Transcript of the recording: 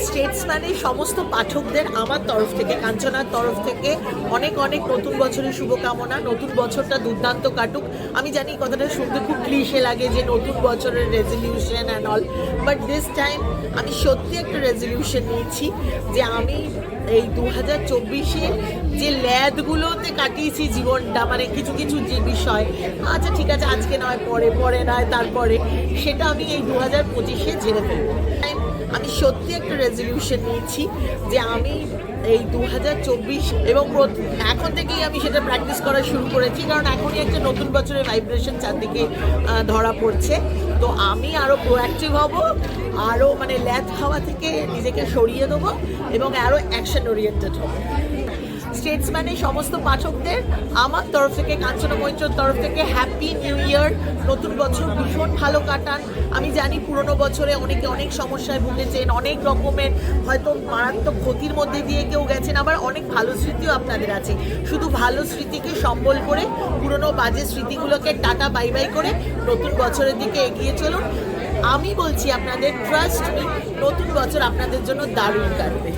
স্টেটসম্যানের সমস্ত পাঠকদের আমার তরফ থেকে, কাঞ্চনার তরফ থেকে অনেক অনেক নতুন বছরের শুভকামনা। নতুন বছরটা দুর্দান্ত কাটুক। আমি জানি কথাটা শুনতে খুব ক্লিশে লাগে যে নতুন বছরের resolution and all, but this time আমি সত্যি একটা রেজলিউশন নিয়েছি যে আমি এই 2024-এ যে ল্যাদগুলোতে কাটিয়েছি জীবনটা, মানে কিছু কিছু যে বিষয়, আচ্ছা ঠিক আছে আজকে নয় পরে নয় তারপরে, সেটা আমি এই 2025-এ ঝেড়ে ফেলবো। আমি সত্যি একটা রেজলিউশন নিয়েছি যে আমি এই 2024 এবং এখন থেকেই আমি সেটা প্র্যাকটিস করা শুরু করেছি, কারণ এখনই একটা নতুন বছরের ভাইব্রেশন চারদিকে ধরা পড়ছে। তো আমি আরও প্রোঅ্যাক্টিভ হব, আরও মানে ল্যাদ খাওয়া থেকে নিজেকে সরিয়ে দেবো এবং আরও অ্যাকশন ওরিয়েন্টেড হবো। স্টেটসম্যানের সমস্ত পাঠকদের আমার তরফ থেকে, কাঞ্চনা মৈত্রর তরফ থেকে হ্যাপি নিউ ইয়ার। নতুন বছর ভীষণ ভালো কাটান। আমি জানি পুরনো বছরে অনেকে অনেক সমস্যায় ভুগেছেন, অনেক রকমের হয়তো মারাত্মক ক্ষতির মধ্যে দিয়ে কেউ গেছেন, আবার অনেক ভালো স্মৃতিও আপনাদের আছে। শুধু ভালো স্মৃতিকে সম্বল করে পুরনো বাজে স্মৃতিগুলোকে টাটা বাই বাই করে নতুন বছরের দিকে এগিয়ে চলুন। আমি বলছি আপনাদের, ট্রাস্ট মি, নতুন বছর আপনাদের জন্য দারুণ কাটবে।